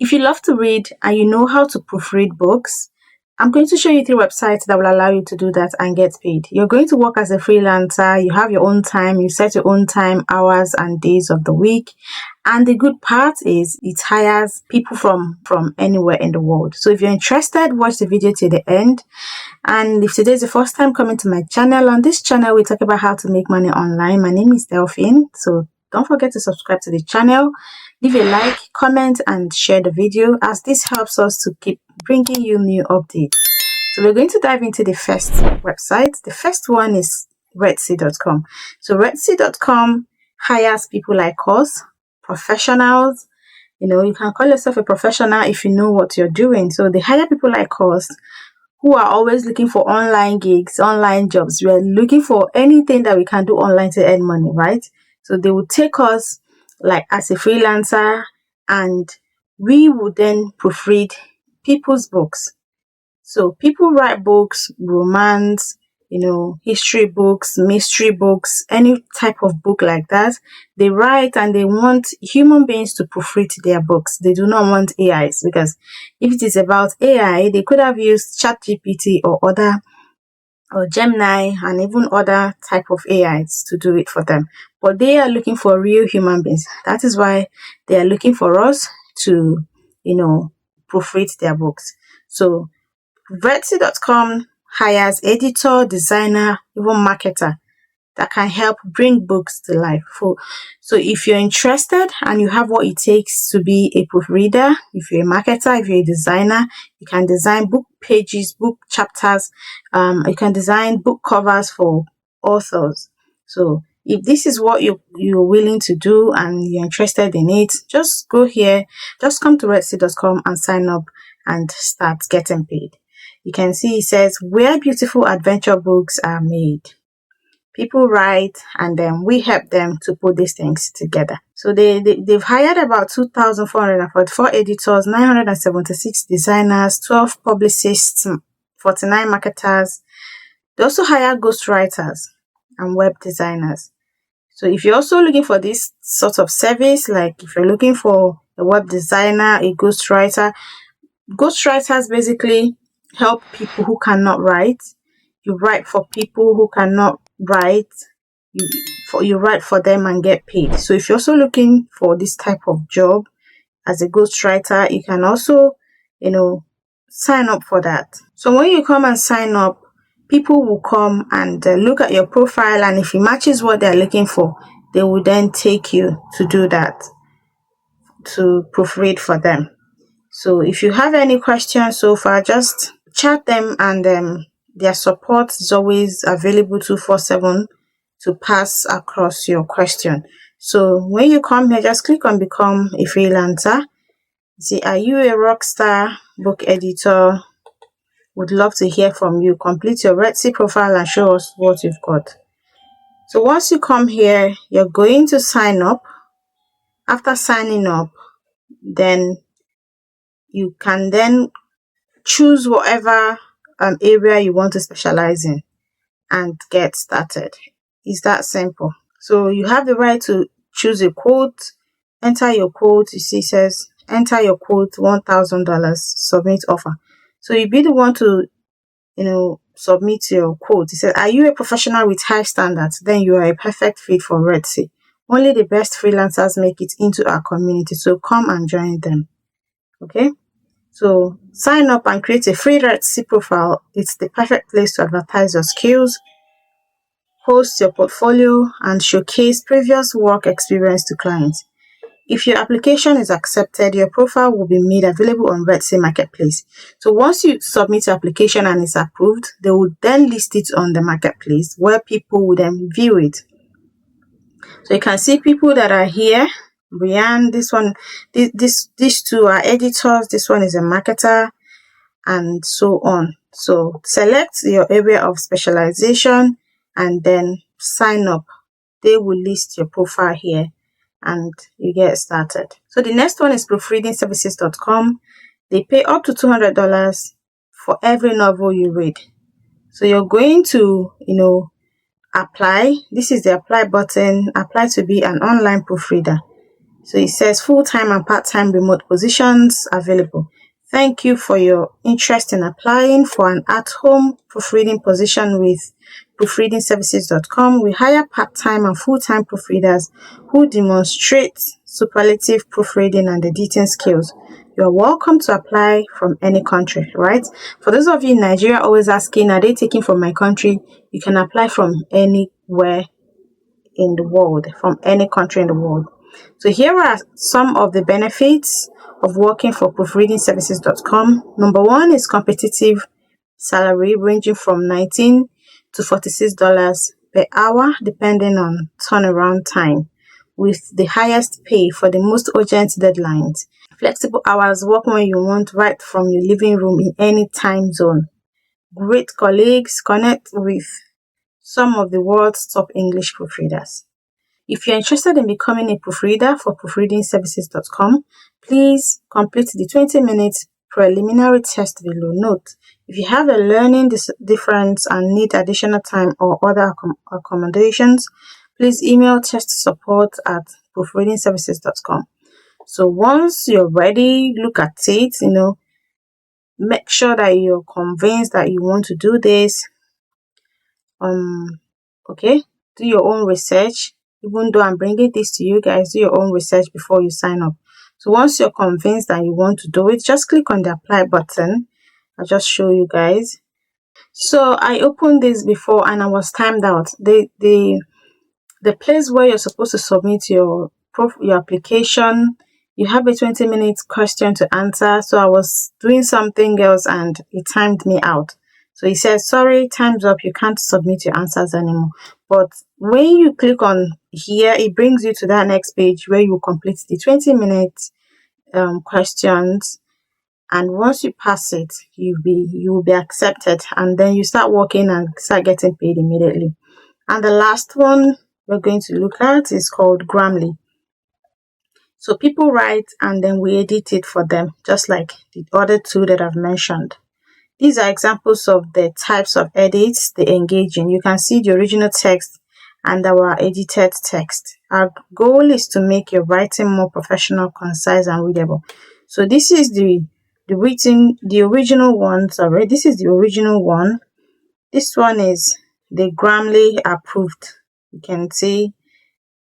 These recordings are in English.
If you love to read and you know how to proofread books, I'm going to show you 3 websites that will allow you to do that and get paid. You're going to work as a freelancer, you have your own time, you set your own time, hours and days of the week. And the good part is it hires people from anywhere in the world. So if you're interested, watch the video to the end. And if today is the first time coming to my channel, on this channel we talk about how to make money online. My name is Delphine, so don't forget to subscribe to the channel, leave a like, comment and share the video, as this helps us to keep bringing you new updates. So we're going to dive into the first website. The first one is Redsea.com. So Redsea.com hires people like us, professionals. You can call yourself a professional if you know what you're doing. So they hire people like us who are always looking for online gigs, online jobs. We're looking for anything that we can do online to earn money, right? So they will take us like as a freelancer, and we would then proofread people's books. So people write books, romance, history books, mystery books, any type of book like that. They write and they want human beings to proofread their books. They do not want AIs, because if it is about AI, they could have used ChatGPT or Gemini and even other type of AIs to do it for them. But they are looking for real human beings. That is why they are looking for us to, proofread their books. So Redsea.com hires editor, designer, even marketer that can help bring books to life. So if you're interested and you have what it takes to be a proofreader, if you're a marketer, if you're a designer, you can design book pages, book chapters, you can design book covers for authors. So if this is what you're willing to do and you're interested in it, just go here, just come to Redsea.com and sign up and start getting paid. You can see it says where beautiful adventure books are made. People write and then we help them to put these things together. So they've hired about 2,444 editors, 976 designers, 12 publicists, 49 marketers. They also hire ghostwriters and web designers. So if you're also looking for this sort of service, like if you're looking for a web designer, a ghostwriters basically help people who cannot write. You write for people who cannot write. You write for them and get paid. So if you're also looking for this type of job as a ghostwriter, you can also, sign up for that. So when you come and sign up, people will come and look at your profile, and if it matches what they're looking for, they will then take you to do that, to proofread for them. So if you have any questions so far, just chat them, and their support is always available 24/7 to pass across your question. So when you come here, just click on become a freelancer. See, are you a rock star book editor? Would love to hear from you. Complete your Redsea profile and show us what you've got. So once you come here, you're going to sign up. After signing up, then you can then choose whatever area you want to specialize in and get started. It's that simple. So you have the right to choose a quote, enter your quote. You see, it says enter your quote, $1,000, submit offer. So you be the one to, submit your quote. It says, are you a professional with high standards? Then you are a perfect fit for Redsea. Only the best freelancers make it into our community. So come and join them. Okay. So sign up and create a free Redsea profile. It's the perfect place to advertise your skills, host your portfolio, and showcase previous work experience to clients. If your application is accepted, your profile will be made available on Redsea Marketplace. So once you submit your application and it's approved, they will then list it on the marketplace where people will then view it. So you can see people that are here. Brian, this one, these two are editors, this one is a marketer, and so on. So select your area of specialization and then sign up. They will list your profile here and you get started. So the next one is proofreadingservices.com. They pay up to $200 for every novel you read. So you're going to, apply. This is the apply button. Apply to be an online proofreader. So it says full-time and part-time remote positions available. Thank you for your interest in applying for an at-home proofreading position with proofreadingservices.com. We hire part-time and full-time proofreaders who demonstrate superlative proofreading and editing skills. You are welcome to apply from any country, right? For those of you in Nigeria always asking, are they taking from my country? You can apply from anywhere in the world, from any country in the world. So here are some of the benefits of working for proofreadingservices.com. Number one is competitive salary ranging from $19 to $46 per hour, depending on turnaround time, with the highest pay for the most urgent deadlines. Flexible hours, work when you want, right from your living room in any time zone. Great colleagues, connect with some of the world's top English proofreaders. If you're interested in becoming a proofreader for proofreadingservices.com, please complete the 20-minute preliminary test below. Note, if you have a learning difference and need additional time or other accommodations, please email testsupport@proofreadingservices.com. So once you're ready, look at it, make sure that you're convinced that you want to do this. Okay, do your own research. Even though I'm bringing this to you guys, do your own research before you sign up. So once you're convinced that you want to do it, just click on the apply button. I'll just show you guys. So I opened this before and I was timed out. The place where you're supposed to submit your application, you have a 20-minute question to answer. So I was doing something else and it timed me out. So it says, sorry, time's up. You can't submit your answers anymore. But when you click on here, it brings you to that next page where you complete the 20-minute questions. And once you pass it, you will be accepted. And then you start working and start getting paid immediately. And the last one we're going to look at is called Grammarly. So people write and then we edit it for them, just like the other two that I've mentioned. These are examples of the types of edits they engage in. You can see the original text and our edited text. Our goal is to make your writing more professional, concise, and readable. So this is the original one. Sorry, this is the original one. This one is the Grammarly approved. You can see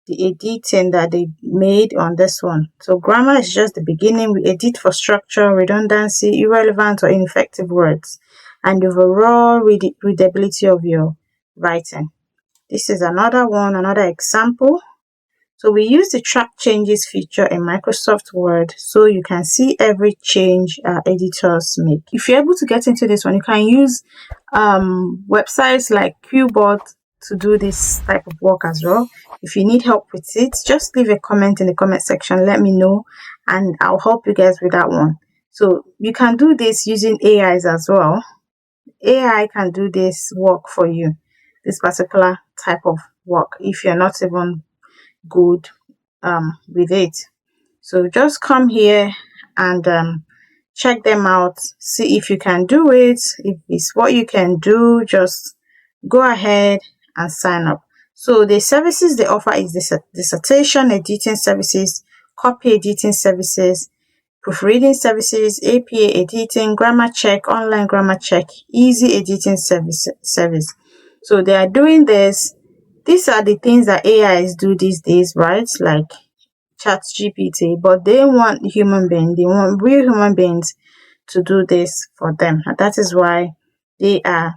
the editing that they made on this one. So grammar is just the beginning. We edit for structure, redundancy, irrelevant or ineffective words, and the overall readability of your writing. This is another one, another example. So we use the track changes feature in Microsoft Word so you can see every change our editors make. If you're able to get into this one, you can use websites like Qbot to do this type of work as well. If you need help with it, just leave a comment in the comment section. Let me know and I'll help you guys with that one. So you can do this using AIs as well. AI can do this work for you, this particular type of work, if you're not even good with it. So just come here and check them out, see if you can do it. If it's what you can do, just go ahead and sign up. So the services they offer is dissertation editing services, copy editing services, proofreading services, APA editing, grammar check, online grammar check, easy editing service. So they are doing this. These are the things that AIs do these days, right? Like ChatGPT, but they want human beings. They want real human beings to do this for them. And that is why they are,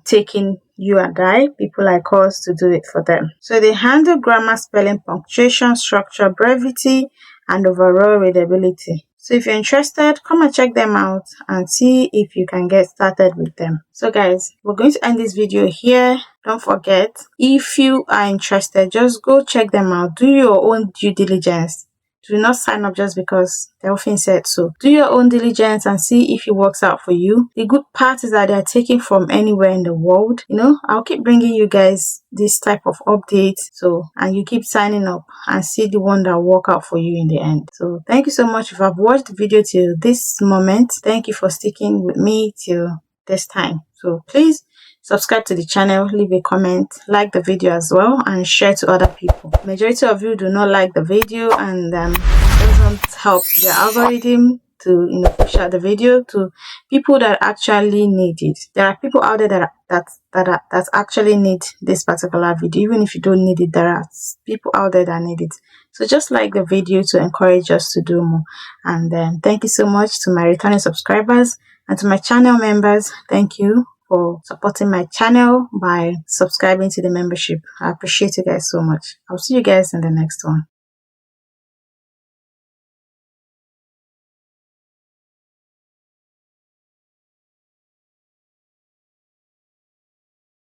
taking you and I, people like us, to do it for them. So they handle grammar, spelling, punctuation, structure, brevity, and overall readability. So if you're interested, come and check them out and see if you can get started with them. So guys, we're going to end this video here. Don't forget, if you are interested, just go check them out. Do your own due diligence. Do not sign up just because they often said so. Do your own diligence and see if it works out for you. The good part is that they are taken from anywhere in the world. I'll keep bringing you guys this type of updates. And you keep signing up and see the one that will work out for you in the end. So thank you so much. If I've watched the video till this moment, thank you for sticking with me till this time. So please subscribe to the channel, leave a comment, like the video as well, and share to other people. Majority of you do not like the video, and doesn't help the algorithm to push out the video to people that actually need it. There are people out there that actually need this particular video. Even if you don't need it, there are people out there that need it. So just like the video to encourage us to do more. And thank you so much to my returning subscribers, and to my channel members. Thank you for supporting my channel by subscribing to the membership. I appreciate you guys so much. I'll see you guys in the next one.